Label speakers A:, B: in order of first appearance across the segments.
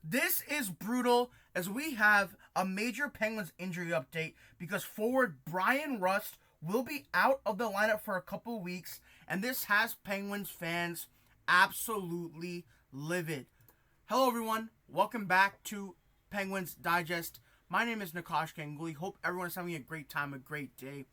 A: This is brutal as we have a major Penguins injury update because forward Bryan Rust will be out of the lineup for a couple weeks, and this has Penguins fans absolutely livid. Hello everyone, welcome back to Penguins Digest. My name is Nikash Ganguli. Hope everyone's having a great time, a great day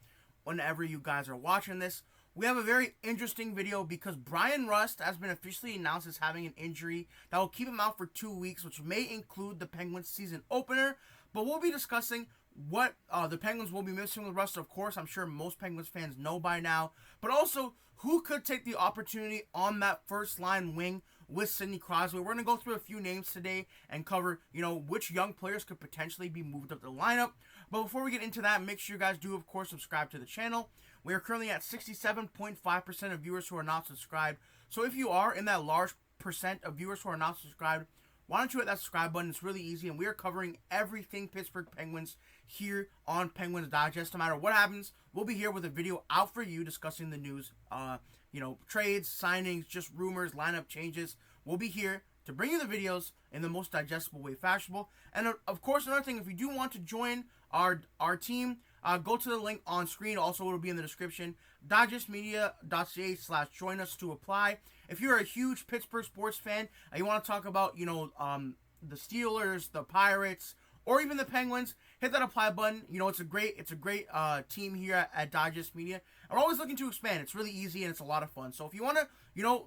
A: whenever you guys are watching this. We have a very interesting video because Bryan Rust has been officially announced as having an injury that will keep him out for 2 weeks, which may include the Penguins season opener. But we'll be discussing what the Penguins will be missing with Rust. Of course, I'm sure most Penguins fans know by now. But also, who could take the opportunity on that first line wing with Sidney Crosby. We're going to go through a few names today and cover, which young players could potentially be moved up the lineup. But before we get into that, make sure you guys do, of course, subscribe to the channel. We are currently at 67.5% of viewers who are not subscribed. So if you are in that large percent of viewers who are not subscribed, why don't you hit that subscribe button? It's really easy, and we are covering everything Pittsburgh Penguins here on Penguins Digest. No matter what happens, we'll be here with a video out for you discussing the news, trades, signings, just rumors, lineup changes. We'll be here to bring you the videos in the most digestible way fashionable. And of course, another thing, if you do want to join our team, go to the link on screen. Also, it'll be in the description. digestmedia.ca/join us to apply. If you're a huge Pittsburgh sports fan and you want to talk about, the Steelers, the Pirates, or even the Penguins, hit that apply button. It's a great team here at Digest Media. We're always looking to expand. It's really easy and it's a lot of fun. So if you want to,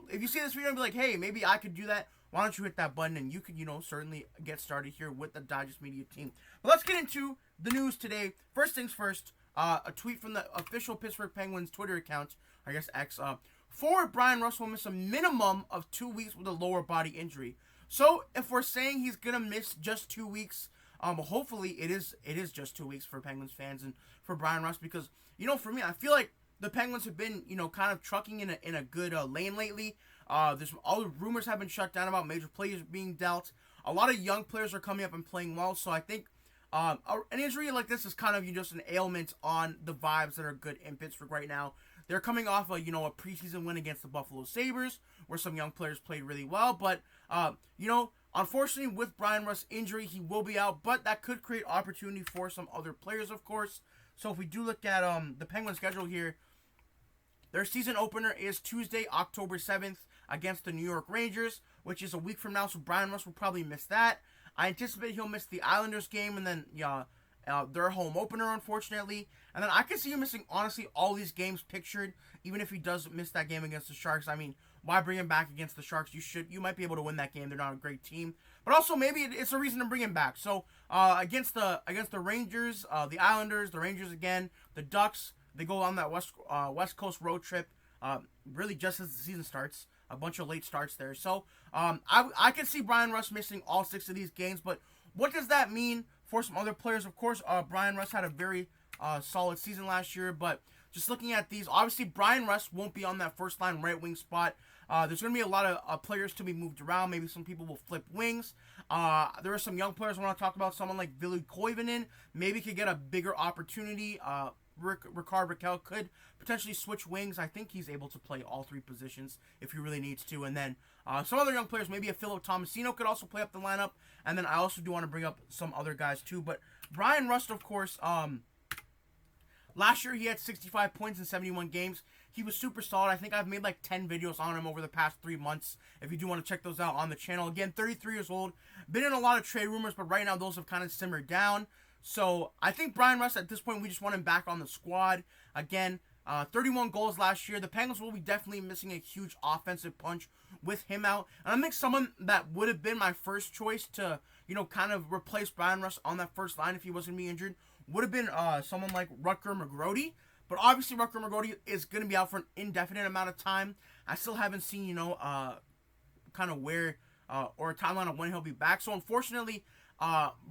A: if you see this video and be like, hey, maybe I could do that, why don't you hit that button and you could, certainly get started here with the Digest Media team. But let's get into the news today. First things first, a tweet from the official Pittsburgh Penguins Twitter account, I guess X. Forward Bryan Rust will miss a minimum of 2 weeks with a lower body injury. So if we're saying he's gonna miss just 2 weeks, hopefully it is just 2 weeks for Penguins fans and for Bryan Rust, because for me, I feel like the Penguins have been kind of trucking in a good lane lately. There's all the rumors have been shut down about major players being dealt. A lot of young players are coming up and playing well, so I think an injury like this is kind of just an ailment on the vibes that are good in Pittsburgh right now. They're coming off a preseason win against the Buffalo Sabres, where some young players played really well. But unfortunately, with Bryan Rust's injury, he will be out. But that could create opportunity for some other players, of course. So if we do look at the Penguins' schedule here, their season opener is Tuesday, October 7th against the New York Rangers, which is a week from now. So Bryan Rust will probably miss that. I anticipate he'll miss the Islanders game and then their home opener, unfortunately. And then I could see him missing, honestly, all these games pictured, even if he does miss that game against the Sharks. I mean, why bring him back against the Sharks? You might be able to win that game. They're not a great team. But also, maybe it's a reason to bring him back. So, against the Rangers, the Islanders, the Rangers again, the Ducks, they go on that West Coast road trip, really just as the season starts. A bunch of late starts there. So, I can see Bryan Rust missing all 6 of these games. But what does that mean for some other players? Of course, Bryan Rust had a very solid season last year. But just looking at these, obviously, Bryan Rust won't be on that first line right wing spot. There's going to be a lot of players to be moved around. Maybe some people will flip wings. There are some young players I want to talk about. Someone like Ville Koivunen maybe could get a bigger opportunity. Rickard Rakell could potentially switch wings. I think he's able to play all 3 positions if he really needs to. And then some other young players, maybe a Philip Tomasino could also play up the lineup. And then I also do want to bring up some other guys too. But Bryan Rust, of course, last year he had 65 points in 71 games. He was super solid. I think I've made like 10 videos on him over the past 3 months. If you do want to check those out on the channel. Again, 33 years old. Been in a lot of trade rumors, but right now those have kind of simmered down. So I think Bryan Rust, at this point, we just want him back on the squad. Again, 31 goals last year. The Penguins will be definitely missing a huge offensive punch with him out. And I think someone that would have been my first choice to, kind of replace Bryan Rust on that first line if he wasn't being injured would have been someone like Rutger McGroarty. But obviously, Rutger McGroarty is going to be out for an indefinite amount of time. I still haven't seen, kind of where or a timeline of when he'll be back. So unfortunately,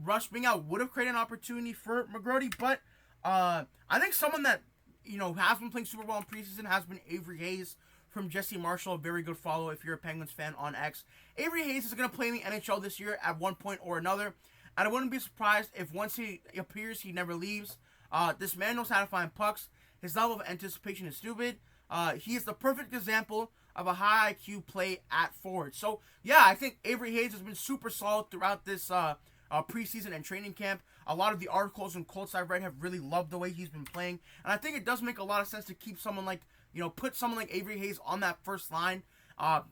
A: Rust being out would have created an opportunity for McGroarty, but I think someone that has been playing super well in preseason has been Avery Hayes from Jesse Marshall. A very good follow if you're a Penguins fan on X. Avery Hayes is going to play in the NHL this year at one point or another, and I wouldn't be surprised if once he appears, he never leaves. This man knows how to find pucks. His level of anticipation is stupid. He is the perfect example of a high IQ play at forward. So, yeah, I think Avery Hayes has been super solid throughout this preseason and training camp. A lot of the articles and quotes I've read have really loved the way he's been playing. And I think it does make a lot of sense to keep someone like, put someone like Avery Hayes on that first line.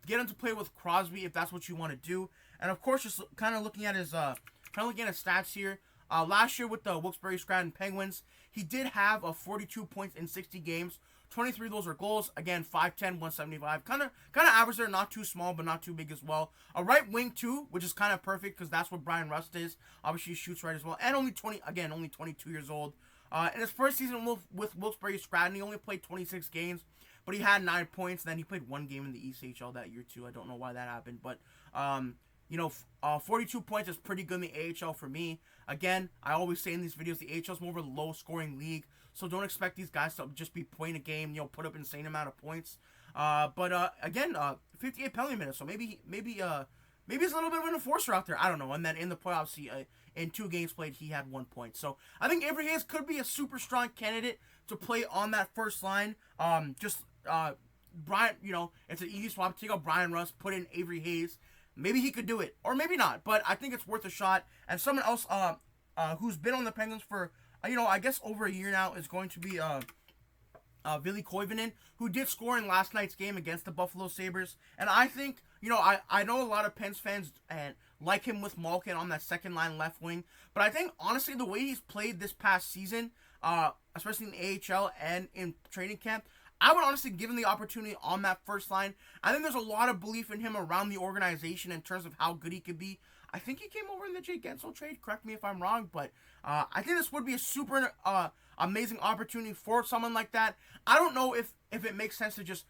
A: Get him to play with Crosby if that's what you want to do. And, of course, just kind of looking at his stats here. Last year with the Wilkes-Barre Scranton Penguins, he did have 42 points in 60 games. 23 of those are goals. Again, 5'10", 175. Kind of average there, not too small, but not too big as well. A right wing, too, which is kind of perfect because that's what Bryan Rust is. Obviously, he shoots right as well. And only 22 years old. In his first season with Wilkes-Barre Scranton, he only played 26 games, but he had 9 points. Then he played 1 game in the ECHL that year, too. I don't know why that happened, but 42 points is pretty good in the AHL for me. Again, I always say in these videos, the AHL is more of a low-scoring league, so don't expect these guys to just be playing a game, put up insane amount of points. Again, 58 penalty minutes, so maybe he's a little bit of an enforcer out there. I don't know. And then in the playoffs, in 2 games played, he had 1 point. So I think Avery Hayes could be a super strong candidate to play on that first line. Brian, it's an easy swap. Take out Bryan Rust, put in Avery Hayes. Maybe he could do it, or maybe not, but I think it's worth a shot. And someone else who's been on the Penguins for, I guess over a year now is going to be Ville Koivunen, who did score in last night's game against the Buffalo Sabres. And I think, I know a lot of Pens fans and like him with Malkin on that second line left wing, but I think, honestly, the way he's played this past season, especially in the AHL and in training camp, I would honestly give him the opportunity on that first line. I think there's a lot of belief in him around the organization in terms of how good he could be. I think he came over in the Jay Gensel trade. Correct me if I'm wrong, but I think this would be a super amazing opportunity for someone like that. I don't know if it makes sense to just,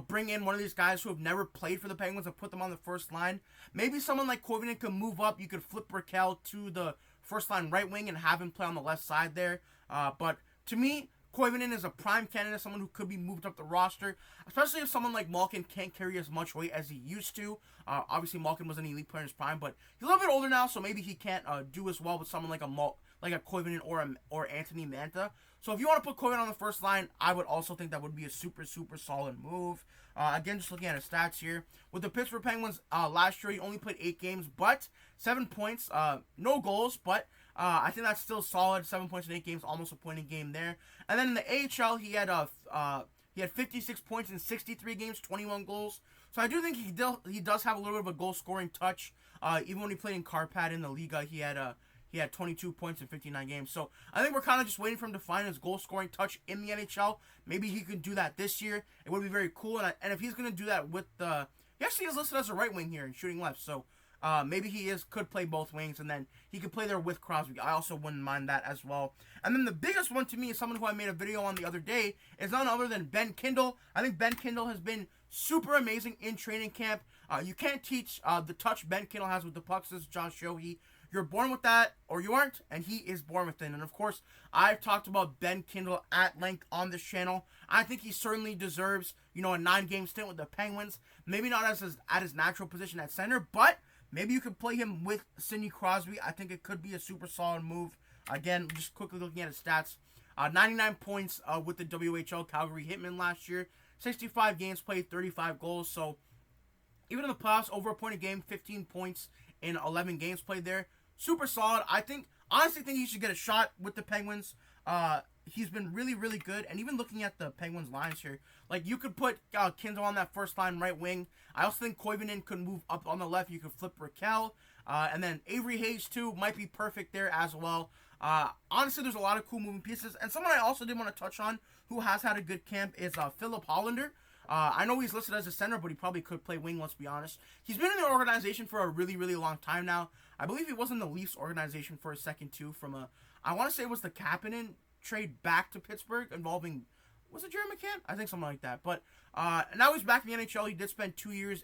A: bring in one of these guys who have never played for the Penguins and put them on the first line. Maybe someone like Koivunen could move up. You could flip Raquel to the first line right wing and have him play on the left side there. But to me, Koivunen is a prime candidate, someone who could be moved up the roster, especially if someone like Malkin can't carry as much weight as he used to. Obviously, Malkin was an elite player in his prime, but he's a little bit older now, so maybe he can't do as well with someone like a Koivunen or Anthony Mantha. So if you want to put Koivunen on the first line, I would also think that would be a super, super solid move. Again, just looking at his stats here. With the Pittsburgh Penguins, last year he only played 8 games, but 7 points, no goals, but I think that's still solid. 7 points in 8 games, almost a point a game there. And then in the AHL, he had 56 points in 63 games, 21 goals. So I do think he does have a little bit of a goal scoring touch. Even when he played in Carpat in the Liga, he had 22 points in 59 games. So I think we're kind of just waiting for him to find his goal scoring touch in the NHL. Maybe he could do that this year. It would be very cool. And if he's going to do that with he actually is listed as a right wing here and shooting left. So maybe he could play both wings, and then he could play there with Crosby. I also wouldn't mind that as well. And then the biggest one to me is someone who I made a video on the other day is none other than Ben Kindel. I think Ben Kindel has been super amazing in training camp. You can't teach the touch Ben Kindel has with the puck, says Josh Shohei. You're born with that, or you aren't, and he is born with it. And of course, I've talked about Ben Kindel at length on this channel. I think he certainly deserves, a 9-game stint with the Penguins. Maybe not at his natural position at center, but maybe you could play him with Sidney Crosby. I think it could be a super solid move. Again, just quickly looking at his stats. 99 points with the WHL Calgary Hitmen last year. 65 games played, 35 goals. So even in the playoffs, over a point a game, 15 points in 11 games played there. Super solid. I honestly think he should get a shot with the Penguins. He's been really, really good. And even looking at the Penguins lines here, like you could put Kindle on that first line right wing. I also think Koivunen could move up on the left. You could flip Raquel. And then Avery Hayes too might be perfect there as well. Honestly, there's a lot of cool moving pieces. And someone I also did want to touch on who has had a good camp is Philip Hollander. I know he's listed as a center, but he probably could play wing, let's be honest. He's been in the organization for a really, really long time now. I believe he was in the Leafs organization for a second, too, I want to say it was the Kapanen trade back to Pittsburgh involving, was it Jerry McCann? I think something like that. But now he's back in the NHL. He did spend 2 years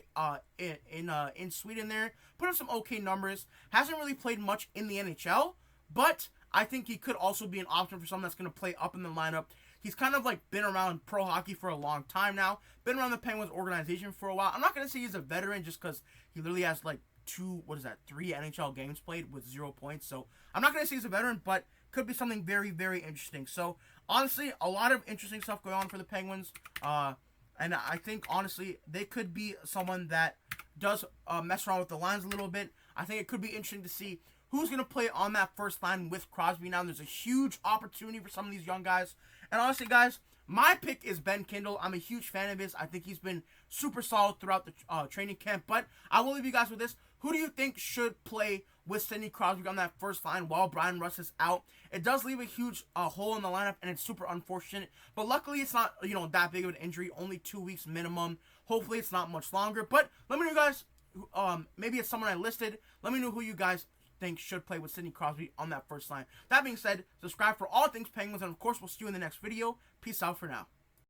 A: in Sweden there. Put up some okay numbers. Hasn't really played much in the NHL, but I think he could also be an option for someone that's going to play up in the lineup. He's kind of been around pro hockey for a long time now. Been around the Penguins organization for a while. I'm not going to say he's a veteran just because he literally has 3 NHL games played with 0 points. So I'm not going to say he's a veteran, but could be something very, very interesting. So honestly, a lot of interesting stuff going on for the Penguins. And I think, honestly, they could be someone that does mess around with the lines a little bit. I think it could be interesting to see who's going to play on that first line with Crosby now. There's a huge opportunity for some of these young guys. And honestly, guys, my pick is Ben Kindel. I'm a huge fan of his. I think he's been super solid throughout the training camp. But I will leave you guys with this. Who do you think should play with Sidney Crosby on that first line while Bryan Rust is out? It does leave a huge hole in the lineup, and it's super unfortunate. But luckily, it's not that big of an injury. Only 2 weeks minimum. Hopefully, it's not much longer. But let me know, guys. Maybe it's someone I listed. Let me know who you guys think should play with Sidney Crosby on that first line. That being said, subscribe for all things Penguins, and of course, we'll see you in the next video. Peace out for now.